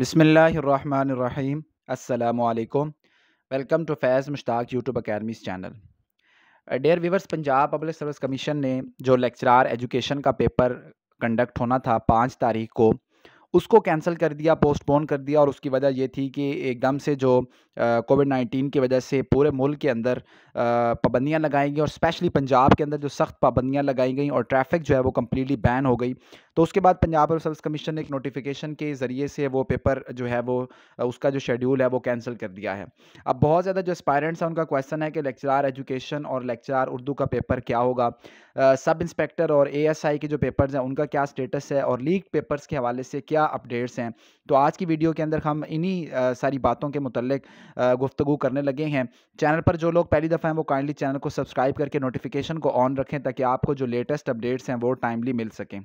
बिस्मिल्लाहिर्रहमानिर्रहीम अस्सलामुअलैकुम। Welcome to Faiz Mushtaq YouTube academy's channel. Dear viewers, Punjab public service commission ने जो लेक्चरार एजुकेशन का पेपर कंडक्ट होना था 5 तारीख को, उसको कैंसिल कर दिया, पोस्टपोन कर दिया। और उसकी वजह ये थी कि एकदम से जो कोविड-19 की वजह से पूरे मुल्क के अंदर पाबंदियाँ लगाई गई और स्पेशली पंजाब के अंदर जो सख्त पाबंदियाँ लगाई गई और ट्रैफ़िक जो है वो कम्प्लीटली बैन हो गई। तो उसके बाद पंजाब पुलिस सर्विस कमीशन ने एक नोटिफ़िकेशन के ज़रिए से वो पेपर जो है वो उसका जो शेड्यूल है वो कैंसिल कर दिया है। अब बहुत ज़्यादा जो एस्पायरेंट्स हैं उनका क्वेश्चन है कि लेक्चरार एजुकेशन और लेक्चरार उर्दू का पेपर क्या होगा? सब इंस्पेक्टर और एएसआई के जो पेपर्स हैं उनका क्या स्टेटस है और लीक्ड पेपर्स के हवाले से क्या अपडेट्स हैं? तो आज की वीडियो के अंदर हम इन्हीं सारी बातों के मुतल्लिक गुफ्तगू करने लगे हैं। चैनल पर जो लोग पहली दफ़ा हैं वो काइंडली चैनल को सब्सक्राइब करके नोटिफिकेशन को ऑन रखें ताकि आपको जो लेटेस्ट अपडेट्स हैं वो टाइमली मिल सकें।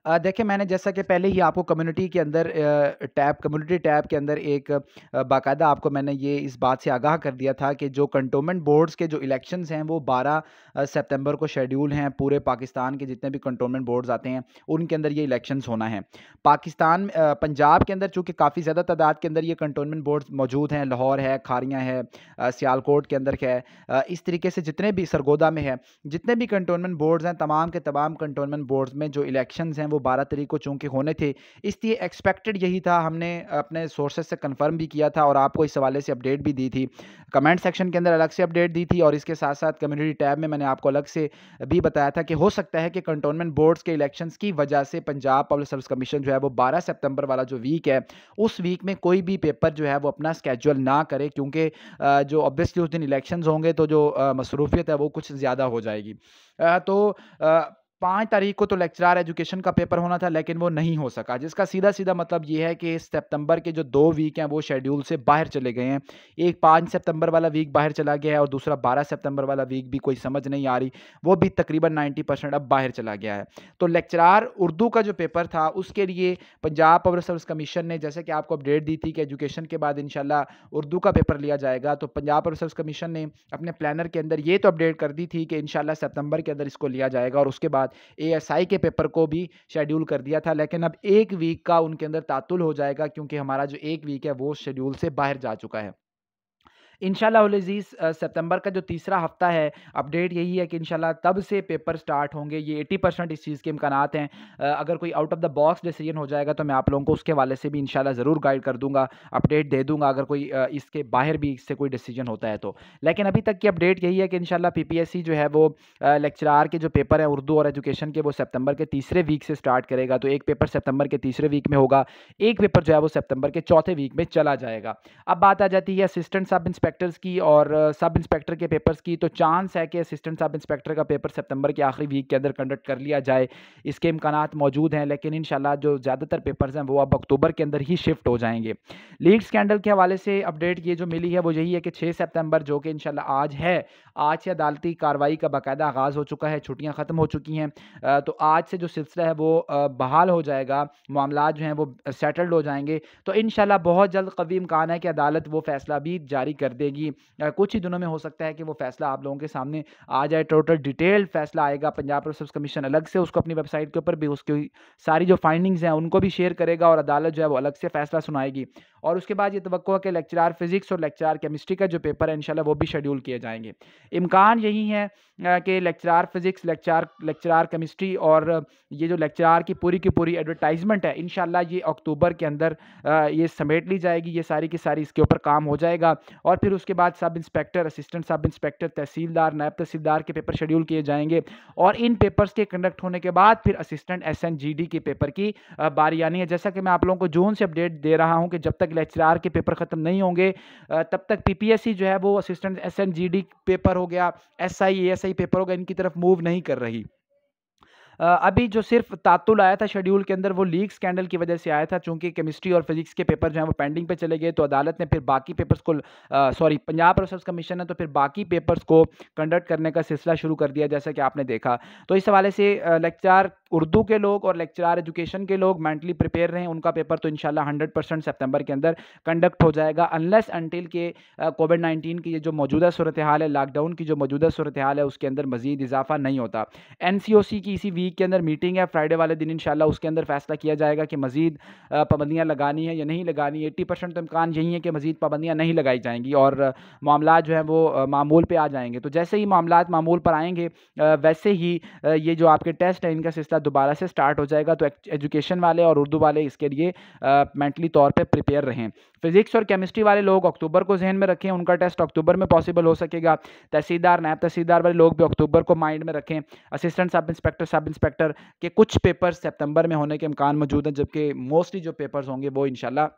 देखिए, मैंने जैसा कि पहले ही आपको कम्युनिटी के अंदर कम्युनिटी टैब के अंदर एक बाकायदा आपको मैंने ये इस बात से आगाह कर दिया था कि जो कंटोनमेंट बोर्ड्स के जो इलेक्शंस हैं वो 12 सितंबर को शेड्यूल हैं। पूरे पाकिस्तान के जितने भी कंटोनमेंट बोर्ड्स आते हैं उनके अंदर ये इलेक्शंस होना है। पंजाब के अंदर चूँकि काफ़ी ज़्यादा तादाद के अंदर ये कंटोनमेंट बोर्ड्स मौजूद हैं, लाहौर है, खारियाँ है, सियालकोट के अंदर है। इस तरीके से जितने भी सरगोदा में है, जितने भी कंटोनमेंट बोर्ड्स हैं, तमाम के तमाम कंटोनमेंट बोर्ड्स में जो इलेक्शंस हैं वो 12 तारीख को चूँकि होने थे, इसलिए एक्सपेक्टेड यही था। हमने अपने सोर्सेज़ से कन्फर्म भी किया था और आपको इस हवाले से अपडेट भी दी थी। कमेंट सेक्शन के अंदर अलग से अपडेट दी थी और इसके साथ-साथ कम्युनिटी टैब में मैंने आपको अलग से भी बताया था कि हो सकता है कि कंटोनमेंट बोर्ड्स के इलेक्शंस की वजह से पंजाब पब्लिक सर्विस कमीशन जो है वो 12 सितंबर वाला जो वीक है, उस वीक में कोई भी पेपर जो है वो अपना स्केड्यूल ना करे, क्योंकि जो ऑब्वियसली उस दिन इलेक्शंस होंगे तो जो मसरूफियत है वो कुछ ज़्यादा हो जाएगी। तो 5 तारीख को तो लेक्चरार एजुकेशन का पेपर होना था लेकिन वो नहीं हो सका, जिसका सीधा-सीधा मतलब ये है कि सितंबर के जो 2 वीक हैं वो शेड्यूल से बाहर चले गए हैं। एक 5 सितंबर वाला वीक बाहर चला गया है और दूसरा 12 सितंबर वाला वीक भी कोई समझ नहीं आ रही, वो भी तकरीबन 90% अब बाहर चला गया है। तो लेक्चरार उर्दू का जो पेपर था उसके लिए पंजाब पब्लिक सर्विस कमीशन ने, जैसे कि आपको अपडेट दी थी कि एजुकेशन के बाद इंशाल्लाह उर्दू का पेपर लिया जाएगा, तो पंजाब पब्लिक सर्विस कमीशन ने अपने प्लानर के अंदर ये तो अपडेट कर दी थी कि इंशाल्लाह सितंबर के अंदर इसको लिया जाएगा और उसके बाद एएसआई के पेपर को भी शेड्यूल कर दिया था। लेकिन अब 1 वीक का उनके अंदर तातुल हो जाएगा, क्योंकि हमारा जो 1 वीक है वो शेड्यूल से बाहर जा चुका है। इंशाल्लाह उल अज़ीज़ सितंबर का जो तीसरा हफ्ता है, अपडेट यही है कि इंशाल्लाह तब से पेपर स्टार्ट होंगे। ये 80% इस चीज़ के इम्कानात हैं। अगर कोई out of the box decision हो जाएगा तो मैं आप लोगों को उसके हवाले से भी इंशाल्लाह ज़रूर गाइड कर दूँगा, अपडेट दे दूँगा अगर कोई इसके बाहर भी इससे कोई डिसीजन होता है तो। लेकिन अभी तक की अपडेट यही है कि इंशाल्लाह पीपीएससी जो है वो लेक्चरार के जो पेपर हैं उर्दू और एजुकेशन के, वो सितंबर के तीसरे वीक से स्टार्ट करेगा। तो एक पेपर सितंबर के तीसरे वीक में होगा, एक पेपर जो है वो सितंबर के चौथे वीक में चला जाएगा। अब बात आ जाती है असिस्टेंट सब इंस्पेक्टर्स की और सब इंस्पेक्टर के पेपर्स की। तो चांस है कि असिस्टेंट सब इंस्पेक्टर का पेपर सितंबर के आखिरी वीक के अंदर कंडक्ट कर लिया जाए, इसके इम्कानात मौजूद हैं। लेकिन इंशाल्लाह जो ज़्यादातर पेपर्स हैं वो अब अक्टूबर के अंदर ही शिफ्ट हो जाएंगे। लीड स्कैंडल के हवाले से अपडेट ये जो मिली है वो यही है कि 6 सितंबर जो कि इंशाल्लाह आज है, आज से अदालती कार्रवाई का बाकायदा आगाज़ हो चुका है, छुट्टियाँ ख़त्म हो चुकी हैं। तो आज से जो सिलसिला है वो बहाल हो जाएगा, मामलात जो हैं वो सेटल्ड हो जाएंगे। तो इंशाल्लाह बहुत जल्द कवी इम्कान है कि अदालत वो फ़ैसला भी जारी कर देगी। कुछ ही दिनों में हो सकता है कि वो फ़ैसला आप लोगों के सामने आ जाए। टोटल डिटेल्ड फ़ैसला आएगा। पंजाब पुलिस सर्विस कमीशन अलग से उसको अपनी वेबसाइट के ऊपर भी उसकी सारी जो फाइंडिंग्स हैं उनको भी शेयर करेगा और अदालत जो है वो अलग से फ़ैसला सुनाएगी। और उसके बाद ये तवक्को है कि लेक्चरार फ़िज़िक्स और लेक्चरार केमिस्ट्री का जो पेपर है इंशाल्लाह वो भी शेड्यूल किए जाएँगे। इम्कान यही है कि लेक्चरार फ़िज़िक्स, लेक्चरार केमिस्ट्री और ये जो लेक्चरार की पूरी एडवर्टाइज़मेंट है इंशाल्लाह ये अक्टूबर के अंदर ये समेट ली जाएगी। ये सारी की सारी इसके ऊपर काम हो जाएगा और फिर उसके बाद sub inspector, assistant sub inspector, tehsildar, नायब तहसीलदार के पेपर शेड्यूल किए जाएँगे और इन पेपर्स के कंडक्ट होने के बाद फिर असिस्टेंट एसएनजीडी के पेपर की बारी आनी है। जैसा कि मैं आप लोगों को जून से अपडेट दे रहा हूँ कि जब तक लेक्चरार के पेपर ख़त्म नहीं होंगे तब तक पीपीएससी जो है वो असिस्टेंट एसएनजीडी पेपर हो गया, एसआई, एएसआई पेपर हो गया, इनकी तरफ मूव नहीं कर रही। अभी जो सिर्फ तात्तुल आया था शेड्यूल के अंदर वो लीक स्कैंडल की वजह से आया था, चूँकि केमिस्ट्री और फिजिक्स के पेपर जो हैं वो पेंडिंग पे चले गए, तो अदालत ने फिर बाकी पेपर्स को पंजाब पुलिस सर्विस कमीशन ने तो फिर बाकी पेपर्स को कंडक्ट करने का सिलसिला शुरू कर दिया, जैसा कि आपने देखा। तो इस हवाले से लेक्चरार उर्दू के लोग और लेक्चरार एजुकेशन के लोग मेंटली प्रिपेयर रहें, उनका पेपर तो इंशाल्लाह 100% सितंबर के अंदर कंडक्ट हो जाएगा, अनलेस अनटिल के कोविड-19 की ये जो मौजूदा सूरत हाल है, लॉकडाउन की जो मौजूदा सूरत हाल है, उसके अंदर मज़ीद इजाफा नहीं होता। एनसीओसी की इसी वीक के अंदर मीटिंग है, फ्राइडे वाले दिन इंशाल्लाह उसके अंदर फैसला किया जाएगा कि मज़ीद पाबंदियाँ लगानी है या नहीं लगानी है। 80% तो इम्कान यही है कि मज़ीद पाबंदियाँ नहीं लगाई जाएँगी और मामलात जो हैं वो मामूल पे आ जाएँगे। तो जैसे ही मामलात मामूल पर आएँगे वैसे ही ये जो आपके टेस्ट है इनका सिलसिला दोबारा से स्टार्ट हो जाएगा। तो एजुकेशन वाले और उर्दू वाले इसके लिए मेंटली तौर पे प्रिपेयर रहें। फिज़िक्स और केमिस्ट्री वाले लोग अक्टूबर को ज़हन में रखें, उनका टेस्ट अक्टूबर में पॉसिबल हो सकेगा। तहसीलदार, नायब तहसीलदार वाले लोग भी अक्टूबर को माइंड में रखें। असिस्टेंट सब इंस्पेक्टर के कुछ पेपर्स सितंबर में होने के इम्कान मौजूद हैं, जबकि मोस्टली जो पेपर्स होंगे वो इंशाल्लाह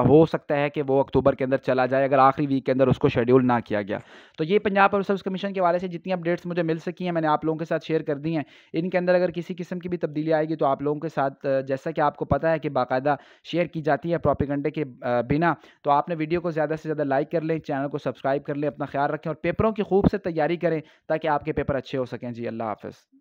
हो सकता है कि वो अक्टूबर के अंदर चला जाए, अगर आखिरी वीक के अंदर उसको शेड्यूल ना किया गया। तो ये पंजाब पब्लिक सर्विस कमीशन के हवाले से जितनी अपडेट्स मुझे मिल सकी हैं, मैंने आप लोगों के साथ शेयर कर दी हैं। इनके अंदर अगर किसी किस्म की भी तब्दीली आएगी तो आप लोगों के साथ जैसा कि आपको पता है कि बाकायदा शेयर की जाती है प्रोपेगेंडे के बिना, तो आपने वीडियो को ज़्यादा से ज़्यादा लाइक कर लें, चैनल को सब्सक्राइब कर लें, अपना ख्याल रखें और पेपरों की खूब से तैयारी करें ताकि आपके पेपर अच्छे हो सकें। जी, अल्लाह हाफ़िज़।